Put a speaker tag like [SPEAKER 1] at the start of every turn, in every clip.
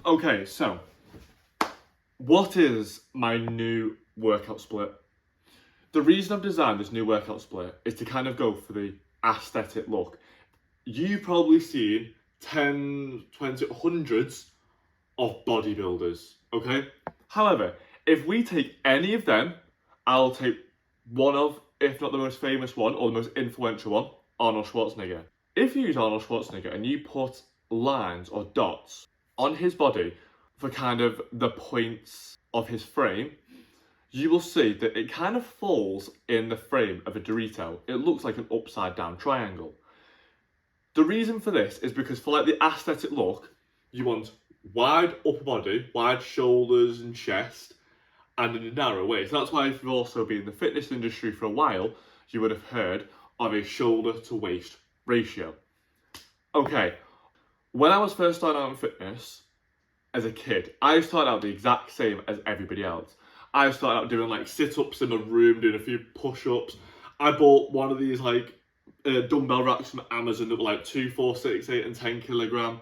[SPEAKER 1] Okay, so what is my new workout split? The reason I've designed this new workout split is to kind of go for the aesthetic look. You've probably seen 10, 20, hundreds of bodybuilders, okay? However, if we take any of them, I'll take one of, if not the most famous one, or the most influential one, Arnold Schwarzenegger. If you use Arnold Schwarzenegger and you put lines or dots on his body for kind of the points of his frame, you will see that it kind of falls in the frame of a Dorito. It looks like an upside down triangle. The reason for this is because for like the aesthetic look, you want wide upper body, wide shoulders and chest, and in a narrow waist. That's why if you've also been in the fitness industry for a while, you would have heard of a shoulder to waist ratio. Okay, when I was first starting out in fitness, as a kid, I started out the exact same as everybody else. I started out doing like sit-ups in my room, doing a few push-ups. I bought one of these like dumbbell racks from Amazon that were like 2, 4, 6, 8 and 10 kilogram.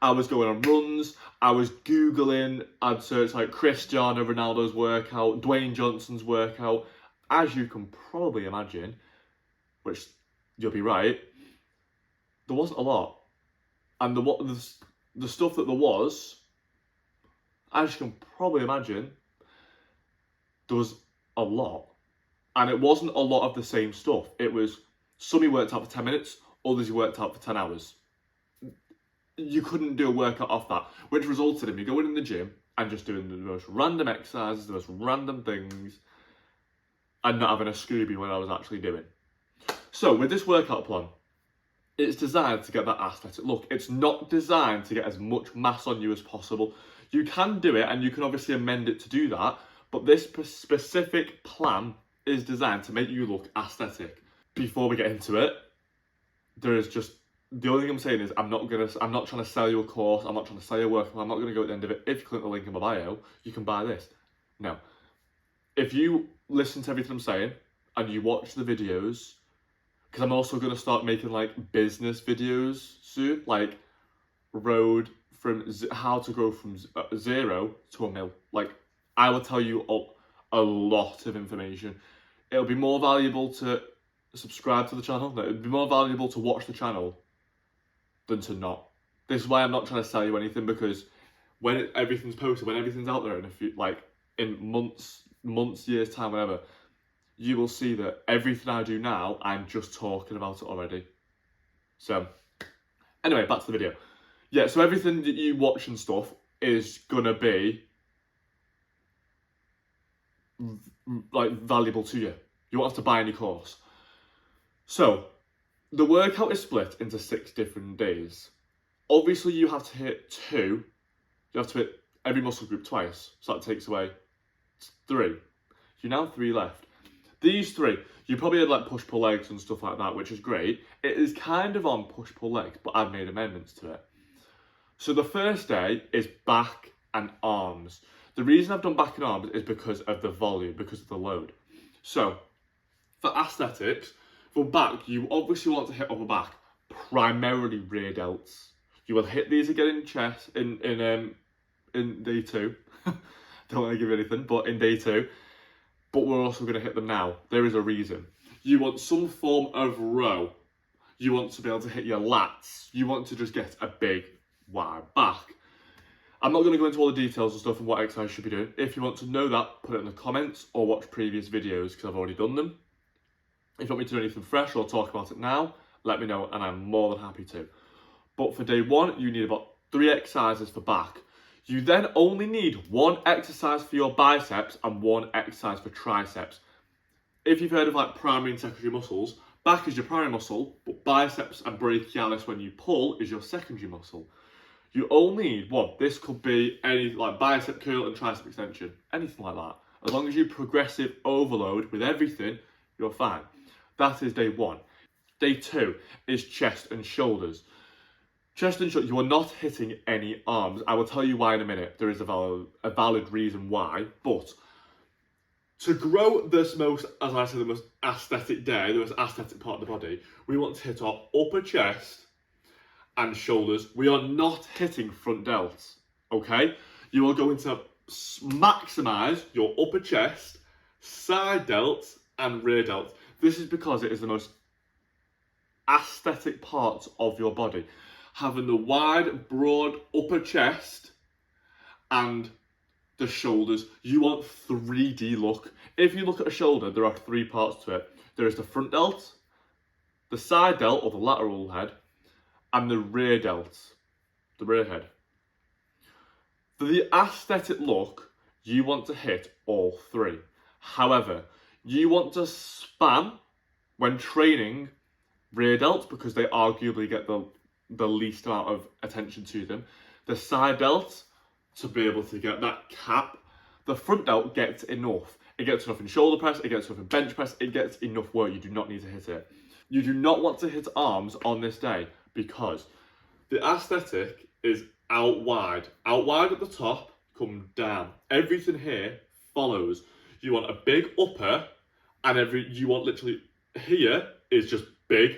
[SPEAKER 1] I was going on runs, I was Googling, I'd search like Cristiano Ronaldo's workout, Dwayne Johnson's workout. As you can probably imagine, which you'll be right, there wasn't a lot. And the stuff that there was, as you can probably imagine, there was a lot. And it wasn't a lot of the same stuff. It was, some you worked out for 10 minutes, others you worked out for 10 hours. You couldn't do a workout off that, which resulted in me going in the gym and just doing the most random exercises, the most random things, and not having a Scooby when I was actually doing. So with this workout plan, it's designed to get that aesthetic look. It's not designed to get as much mass on you as possible. You can do it and you can obviously amend it to do that, but this specific plan is designed to make you look aesthetic. Before we get into it, there is just, the only thing I'm saying is I'm not trying to sell you a course, I'm not trying to sell you a workout, I'm not going to go at the end of it. If you click the link in my bio, you can buy this. No. If you listen to everything I'm saying and you watch the videos, because I'm also going to start making like business videos soon, like road from how to go from 0 to 1 mil. Like, I will tell you a lot of information. It'll be more valuable to subscribe to the channel. No, it'll be more valuable to watch the channel than to not. This is why I'm not trying to sell you anything, because when everything's posted, when everything's out there in a few, like in months, years time, whatever, you will see that everything I do now, I'm just talking about it already. So, anyway, back to the video. Yeah, so everything that you watch and stuff is gonna be like valuable to you. You won't have to buy any course. So, the workout is split into 6 different days. Obviously, you have to hit 2. You have to hit every muscle group twice. So that takes away 3. You now have 3 left. These 3, you probably had like push-pull legs and stuff like that, which is great. It is kind of on push-pull legs, but I've made amendments to it. So the first day is back and arms. The reason I've done back and arms is because of the volume, because of the load. So, for aesthetics, for back, you obviously want to hit upper back, primarily rear delts. You will hit these again in chest, in day 2. Don't want to give you anything, but in day 2. But we're also going to hit them now. There is a reason. You want some form of row. You want to be able to hit your lats. You want to just get a big, wide back. I'm not going to go into all the details and stuff and what exercise you should be doing. If you want to know that, put it in the comments or watch previous videos because I've already done them. If you want me to do anything fresh or talk about it now, let me know and I'm more than happy to. But for day 1, you need about 3 exercises for back. You then only need 1 exercise for your biceps and 1 exercise for triceps. If you've heard of like primary and secondary muscles, back is your primary muscle, but biceps and brachialis when you pull is your secondary muscle. You only need 1. This could be any like bicep curl and tricep extension, anything like that. As long as you progressive overload with everything, you're fine. That is day 1. Day 2 is chest and shoulders. Chest and shoulders, you are not hitting any arms. I will tell you why in a minute. There is a valid reason why, but to grow this most, as I said, the most aesthetic day, the most aesthetic part of the body, we want to hit our upper chest and shoulders. We are not hitting front delts. okay? You are going to maximize your upper chest, side delts, and rear delts. This is because it is the most aesthetic part of your body. Having the wide, broad upper chest and the shoulders, you want 3D look. If you look at a shoulder, there are 3 parts to it. There is the front delt, the side delt or the lateral head, and the rear delt, the rear head. For the aesthetic look, you want to hit all 3. However, you want to spam when training rear delts because they arguably get the least amount of attention to them. The side delt to be able to get that cap. The front delt gets enough. It gets enough in shoulder press, it gets enough in bench press, it gets enough work. You do not need to hit it. You do not want to hit arms on this day because the aesthetic is out wide. Out wide at the top, come down. Everything here follows. You want a big upper and you want literally here is just big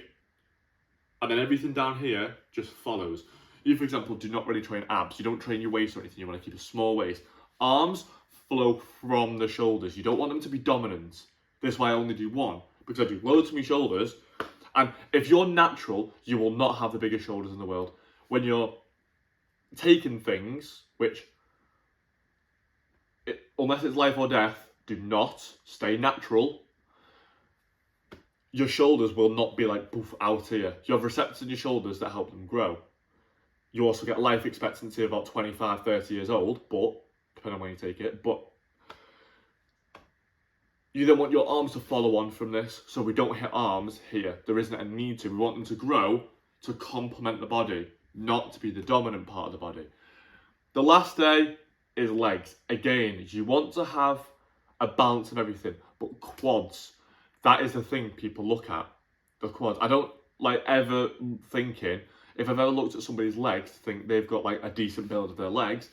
[SPEAKER 1] and then everything down here just follows. You, for example, do not really train abs. You don't train your waist or anything. You want to keep a small waist. Arms flow from the shoulders. You don't want them to be dominant. This is why I only do one, because I do loads to my shoulders. And if you're natural, you will not have the biggest shoulders in the world. When you're taking things, which, unless it's life or death, do not stay natural. Your shoulders will not be like poof out here. You have receptors in your shoulders that help them grow. You also get life expectancy of about 25, 30 years old, but depending on when you take it, but you then want your arms to follow on from this, so we don't hit arms here. There isn't a need to. We want them to grow to complement the body, not to be the dominant part of the body. The last day is legs. Again, you want to have a balance of everything, but quads, that is the thing people look at, the quads. I don't like ever thinking, if I've ever looked at somebody's legs, to think they've got like a decent build of their legs.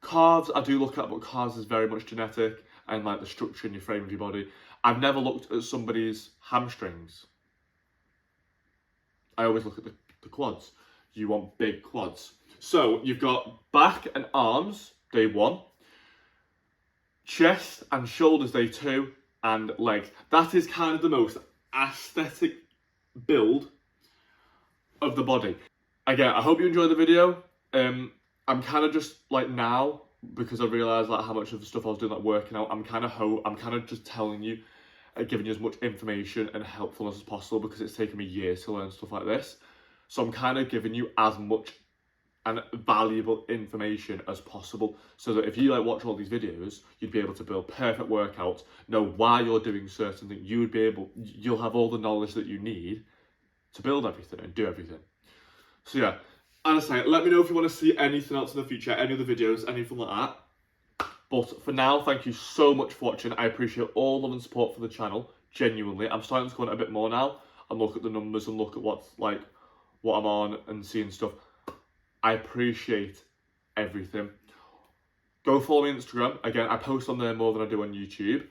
[SPEAKER 1] Calves, I do look at, but calves is very much genetic and like the structure in your frame of your body. I've never looked at somebody's hamstrings. I always look at the quads. You want big quads. So you've got back and arms, day 1. Chest and shoulders, day 2. And legs. That is kind of the most aesthetic build of the body. Again, I hope you enjoyed the video. I'm kind of just like now, because I realised like how much of the stuff I was doing, like working out, I'm kind of just telling you, giving you as much information and helpfulness as possible, because it's taken me years to learn stuff like this. So I'm kind of giving you as much and valuable information as possible, so that if you like watch all these videos, you'd be able to build perfect workouts, know why you're doing certain things. You'll have all the knowledge that you need to build everything and do everything. So yeah, as I say, let me know if you want to see anything else in the future, any other videos, anything like that. But for now, thank you so much for watching. I appreciate all love and support for the channel, genuinely. I'm starting to go on a bit more now and look at the numbers and look at what I'm on and seeing stuff. I appreciate everything. Go follow me on Instagram. Again, I post on there more than I do on YouTube.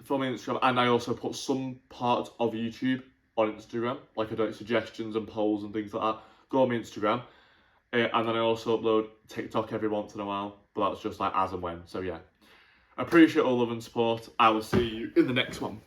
[SPEAKER 1] Follow me on Instagram, and I also put some parts of YouTube on Instagram, like I do suggestions and polls and things like that. Go on my Instagram. And then I also upload TikTok every once in a while, but that's just like as and when. So yeah, I appreciate all love and support. I will see you in the next one.